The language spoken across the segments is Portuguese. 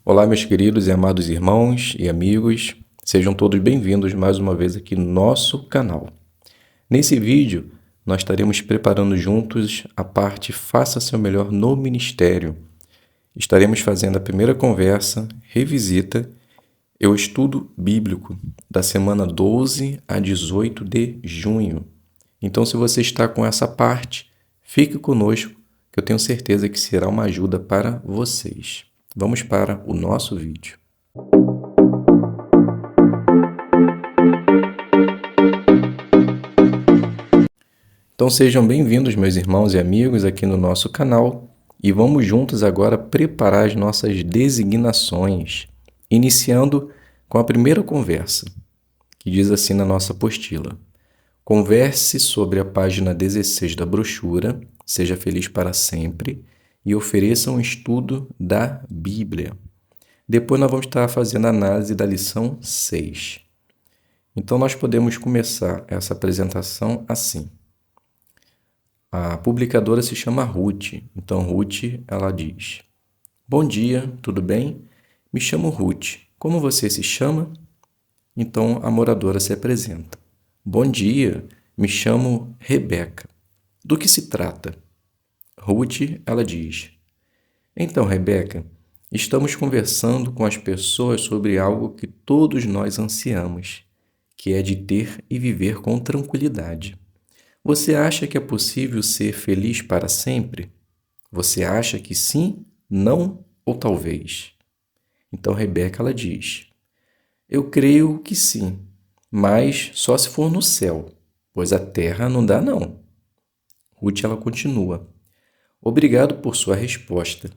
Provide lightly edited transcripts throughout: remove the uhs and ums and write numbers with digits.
Olá, meus queridos e amados irmãos e amigos, sejam todos bem-vindos mais uma vez aqui no nosso canal. Nesse vídeo, nós estaremos preparando juntos a parte Faça Seu Melhor no Ministério. Estaremos fazendo a primeira conversa, revisita e o estudo bíblico da semana 12 a 18 de junho. Então, se você está com essa parte, fique conosco, que eu tenho certeza que será uma ajuda para vocês. Vamos para o nosso vídeo. Então sejam bem-vindos, meus irmãos e amigos, aqui no nosso canal e vamos juntos agora preparar as nossas designações, iniciando com a primeira conversa, que diz assim na nossa apostila: converse sobre a página 16 da brochura, Seja Feliz para Sempre, e ofereça um estudo da Bíblia. Depois nós vamos estar fazendo a análise da lição 6. Então nós podemos começar essa apresentação assim. A publicadora se chama Ruth. Então Ruth, ela diz: bom dia, tudo bem? Me chamo Ruth. Como você se chama? Então a moradora se apresenta: bom dia, me chamo Rebeca. Do que se trata? Ruth, ela diz: então, Rebeca, estamos conversando com as pessoas sobre algo que todos nós ansiamos, que é de ter e viver com tranquilidade. Você acha que é possível ser feliz para sempre? Você acha que sim, não ou talvez? Então, Rebeca, ela diz: eu creio que sim, mas só se for no céu, pois a terra não dá não. Ruth, ela continua: obrigado por sua resposta.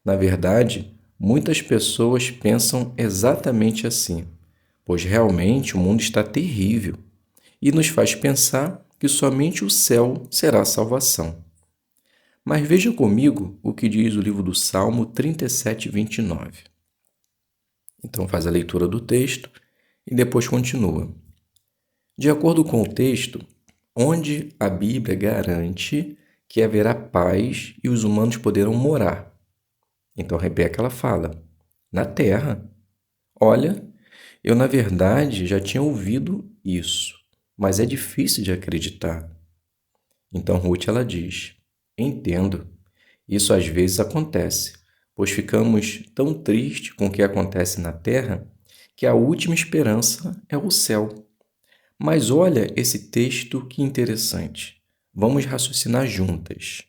Na verdade, muitas pessoas pensam exatamente assim, pois realmente o mundo está terrível e nos faz pensar que somente o céu será a salvação. Mas veja comigo o que diz o livro do Salmo 37, 29. Então faz a leitura do texto e depois continua. De acordo com o texto, onde a Bíblia garante que haverá paz e os humanos poderão morar. Então Rebeca, ela fala: na terra. Olha, eu na verdade já tinha ouvido isso, mas é difícil de acreditar. Então Ruth, ela diz: entendo, isso às vezes acontece, pois ficamos tão tristes com o que acontece na terra que a última esperança é o céu. Mas olha esse texto que interessante. Vamos raciocinar juntas.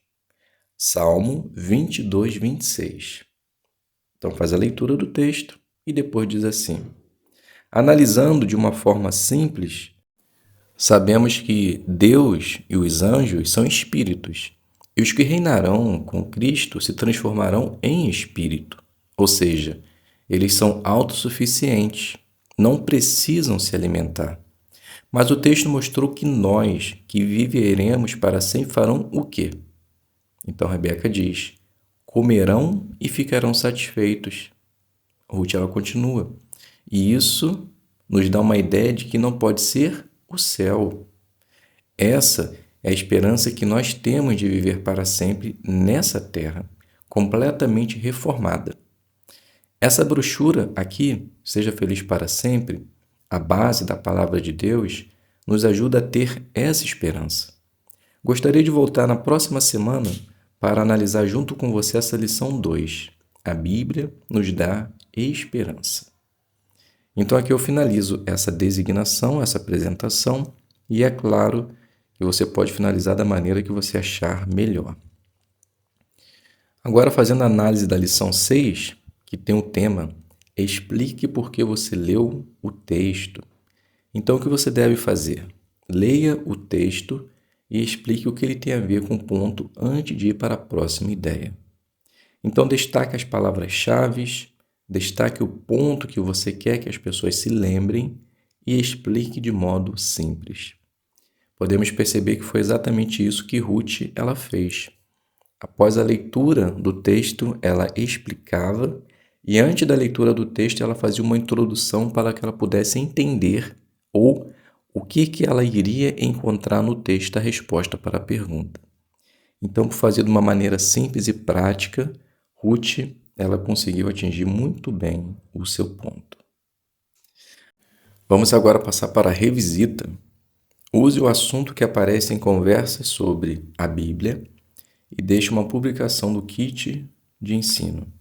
Salmo 22, 26. Então faz a leitura do texto e depois diz assim: analisando de uma forma simples, sabemos que Deus e os anjos são espíritos, e os que reinarão com Cristo se transformarão em espírito, ou seja, eles são autossuficientes, não precisam se alimentar. Mas o texto mostrou que nós, que viveremos para sempre, farão o quê? Então Rebeca diz: comerão e ficarão satisfeitos. Ruth, ela continua: e isso nos dá uma ideia de que não pode ser o céu. Essa é a esperança que nós temos de viver para sempre nessa terra, completamente reformada. Essa brochura aqui, Seja Feliz para Sempre, a base da palavra de Deus, nos ajuda a ter essa esperança. Gostaria de voltar na próxima semana para analisar junto com você essa lição 2. A Bíblia nos dá esperança. Então aqui eu finalizo essa designação, essa apresentação, e é claro que você pode finalizar da maneira que você achar melhor. Agora, fazendo a análise da lição 6, que tem o tema Explique por que você leu o texto. Então, o que você deve fazer? Leia o texto e explique o que ele tem a ver com o ponto antes de ir para a próxima ideia. Então, destaque as palavras-chave, destaque o ponto que você quer que as pessoas se lembrem e explique de modo simples. Podemos perceber que foi exatamente isso que Ruth ela fez. Após a leitura do texto, ela explicava e antes da leitura do texto, ela fazia uma introdução para que ela pudesse entender ou o que ela iria encontrar no texto, a resposta para a pergunta. Então, por fazer de uma maneira simples e prática, Ruth ela conseguiu atingir muito bem o seu ponto. Vamos agora passar para a revisita. Use o assunto que aparece em conversas sobre a Bíblia e deixe uma publicação do kit de ensino.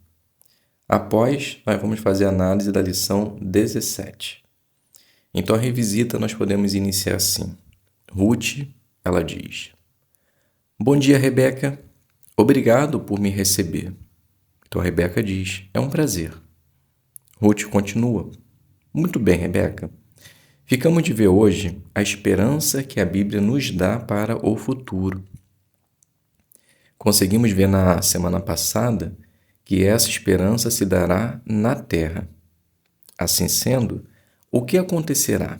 Após, nós vamos fazer a análise da lição 17. Então, a revisita nós podemos iniciar assim. Ruth, ela diz: Bom dia, Rebeca. Obrigado por me receber. Então, a Rebeca diz: É um prazer. Ruth continua: Muito bem, Rebeca. Ficamos de ver hoje a esperança que a Bíblia nos dá para o futuro. Conseguimos ver na semana passada que essa esperança se dará na terra. Assim sendo, o que acontecerá?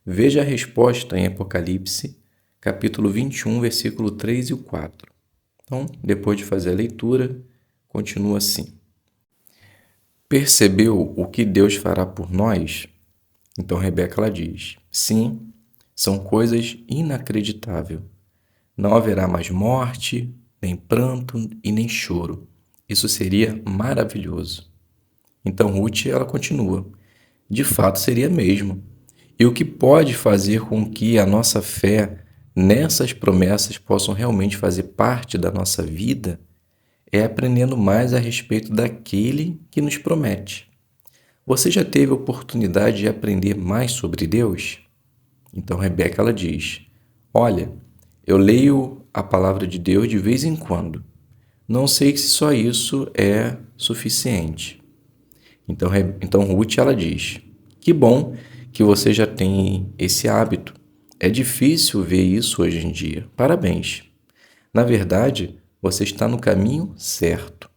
Veja a resposta em Apocalipse, capítulo 21, versículo 3 e o 4. Então, depois de fazer a leitura, continua assim. Percebeu o que Deus fará por nós? Então, Rebeca ela diz, sim, são coisas inacreditáveis. Não haverá mais morte, nem pranto e nem choro. Isso seria maravilhoso. Então, Ruth ela continua. De fato, seria mesmo. E o que pode fazer com que a nossa fé nessas promessas possam realmente fazer parte da nossa vida é aprendendo mais a respeito daquele que nos promete. Você já teve a oportunidade de aprender mais sobre Deus? Então Rebeca ela diz: Olha, eu leio a palavra de Deus de vez em quando. Não sei se só isso é suficiente. Então Ruth ela diz: Que bom que você já tem esse hábito. É difícil ver isso hoje em dia. Parabéns. Na verdade, você está no caminho certo.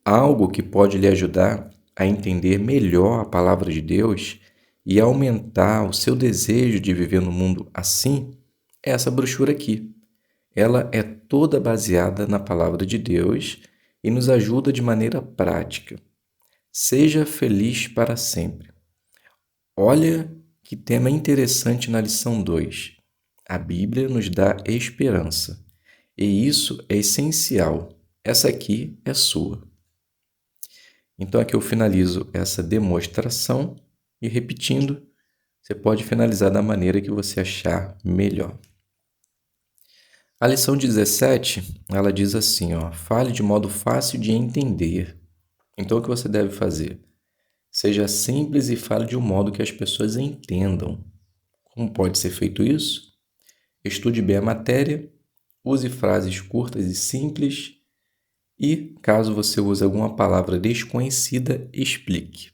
Algo que pode lhe ajudar a entender melhor a palavra de Deus e aumentar o seu desejo de viver no mundo assim é essa brochura aqui. Ela é toda baseada na palavra de Deus e nos ajuda de maneira prática. Seja feliz para sempre. Olha que tema interessante na lição 2. A Bíblia nos dá esperança. E isso é essencial. Essa aqui é sua. Então aqui eu finalizo essa demonstração e repetindo, você pode finalizar da maneira que você achar melhor. A lição 17, ela diz assim, fale de modo fácil de entender. Então o que você deve fazer? Seja simples e fale de um modo que as pessoas entendam. Como pode ser feito isso? Estude bem a matéria, use frases curtas e simples e, caso você use alguma palavra desconhecida, explique.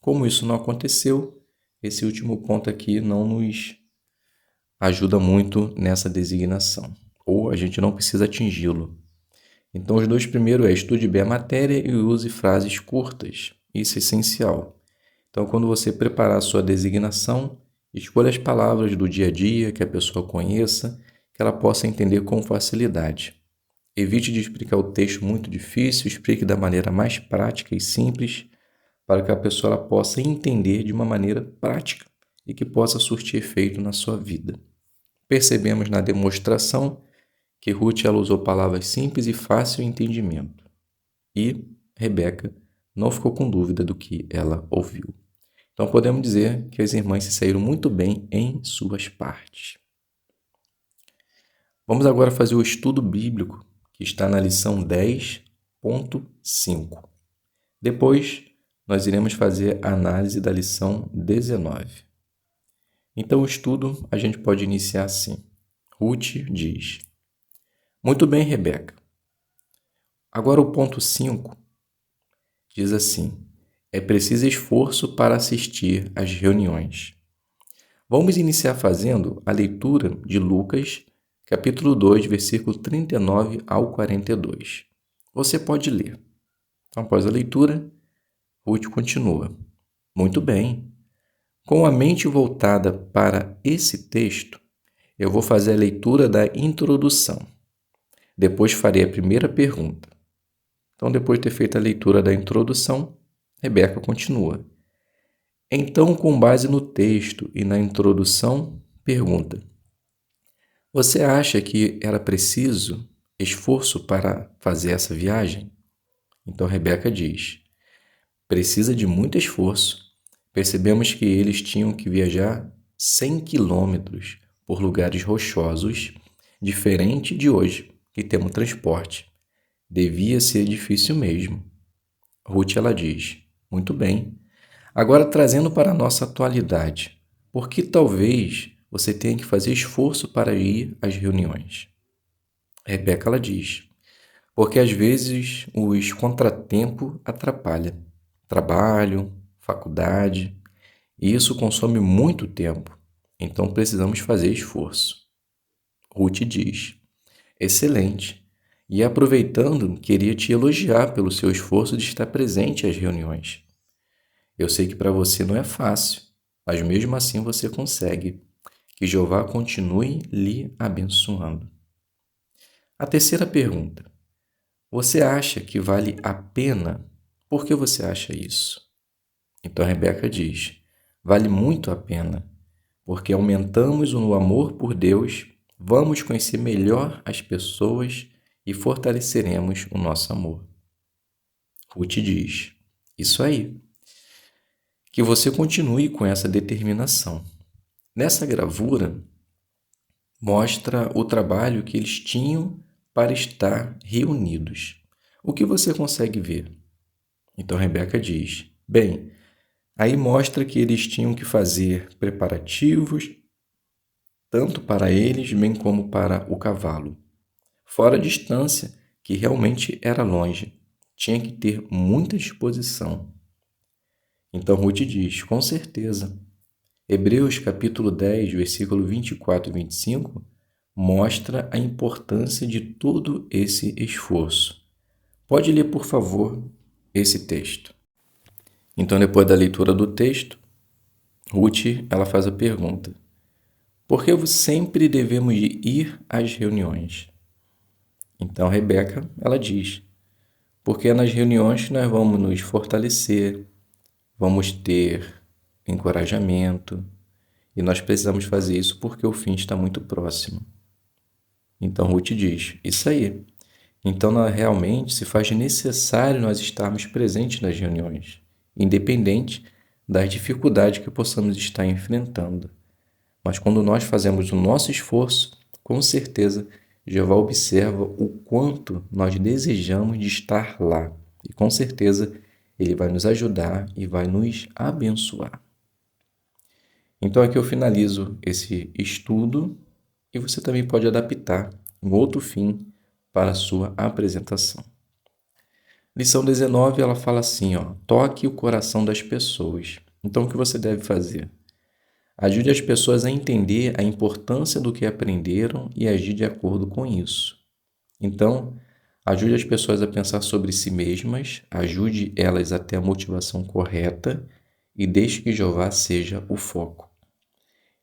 Como isso não aconteceu, esse último ponto aqui não nos ajuda muito nessa designação, ou a gente não precisa atingi-lo. Então, os dois primeiros é estude bem a matéria e use frases curtas. Isso é essencial. Então, quando você preparar a sua designação, escolha as palavras do dia a dia que a pessoa conheça, que ela possa entender com facilidade. Evite de explicar o texto muito difícil, explique da maneira mais prática e simples, para que a pessoa ela possa entender de uma maneira prática e que possa surtir efeito na sua vida. Percebemos na demonstração que Ruth ela usou palavras simples e fácil de entendimento. E Rebeca não ficou com dúvida do que ela ouviu. Então podemos dizer que as irmãs se saíram muito bem em suas partes. Vamos agora fazer o estudo bíblico, que está na lição 10.5. Depois, nós iremos fazer a análise da lição 19. Então o estudo a gente pode iniciar assim. Ruth diz: Muito bem, Rebeca. Agora o ponto 5 diz assim: é preciso esforço para assistir às reuniões. Vamos iniciar fazendo a leitura de Lucas, capítulo 2, versículo 39 ao 42. Você pode ler. Então, após a leitura, Ruth continua. Muito bem. Com a mente voltada para esse texto, eu vou fazer a leitura da introdução. Depois farei a primeira pergunta. Então, depois de ter feito a leitura da introdução, Rebeca continua. Então, com base no texto e na introdução, pergunta: Você acha que era preciso esforço para fazer essa viagem? Então Rebeca diz: precisa de muito esforço. Percebemos que eles tinham que viajar 100 quilômetros por lugares rochosos, diferente de hoje, que temos transporte. Devia ser difícil mesmo. Ruth ela diz: muito bem. Agora trazendo para a nossa atualidade, por que talvez você tenha que fazer esforço para ir às reuniões? Rebeca ela diz: porque às vezes os contratempos atrapalham. Trabalho, faculdade, e isso consome muito tempo, então precisamos fazer esforço. Ruth diz: excelente. E aproveitando, queria te elogiar pelo seu esforço de estar presente às reuniões. Eu sei que para você não é fácil, mas mesmo assim você consegue. Que Jeová continue lhe abençoando. A terceira pergunta: você acha que vale a pena? Por que você acha isso? Então Rebeca diz: vale muito a pena, porque aumentamos o amor por Deus, vamos conhecer melhor as pessoas e fortaleceremos o nosso amor. Ruth diz: isso aí. Que você continue com essa determinação. Nessa gravura, mostra o trabalho que eles tinham para estar reunidos. O que você consegue ver? Então Rebeca diz: bem, aí mostra que eles tinham que fazer preparativos, tanto para eles, bem como para o cavalo. Fora a distância, que realmente era longe. Tinha que ter muita disposição. Então Ruth diz: com certeza. Hebreus capítulo 10, versículo 24 e 25, mostra a importância de todo esse esforço. Pode ler, por favor, esse texto. Então, depois da leitura do texto, Ruth ela faz a pergunta: por que sempre devemos ir às reuniões? Então, Rebeca ela diz: porque é nas reuniões que nós vamos nos fortalecer, vamos ter encorajamento, e nós precisamos fazer isso porque o fim está muito próximo. Então Ruth diz: isso aí. Então realmente se faz necessário nós estarmos presentes nas reuniões, independente das dificuldades que possamos estar enfrentando. Mas quando nós fazemos o nosso esforço, com certeza Jeová observa o quanto nós desejamos de estar lá. E com certeza Ele vai nos ajudar e vai nos abençoar. Então aqui eu finalizo esse estudo e você também pode adaptar um outro fim para a sua apresentação. Lição 19, ela fala assim, toque o coração das pessoas. Então o que você deve fazer? Ajude as pessoas a entender a importância do que aprenderam e agir de acordo com isso. Então, ajude as pessoas a pensar sobre si mesmas, ajude elas a ter a motivação correta e deixe que Jeová seja o foco.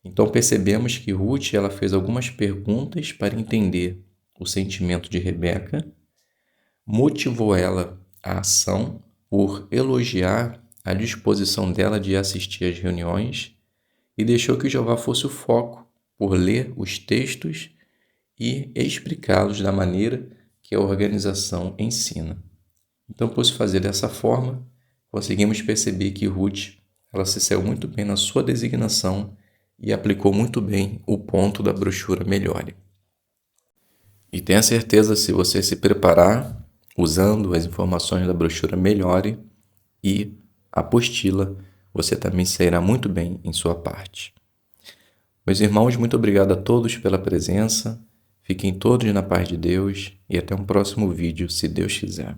Então percebemos que Ruth ela fez algumas perguntas para entender o sentimento de Rebeca, motivou ela à ação por elogiar a disposição dela de assistir às reuniões e deixou que Jeová fosse o foco por ler os textos e explicá-los da maneira que a organização ensina. Então, por se fazer dessa forma, conseguimos perceber que Ruth ela se saiu muito bem na sua designação e aplicou muito bem o ponto da brochura Melhore. E tenha certeza, se você se preparar usando as informações da brochura Melhore e a apostila, você também sairá muito bem em sua parte. Meus irmãos, muito obrigado a todos pela presença. Fiquem todos na paz de Deus e até um próximo vídeo, se Deus quiser.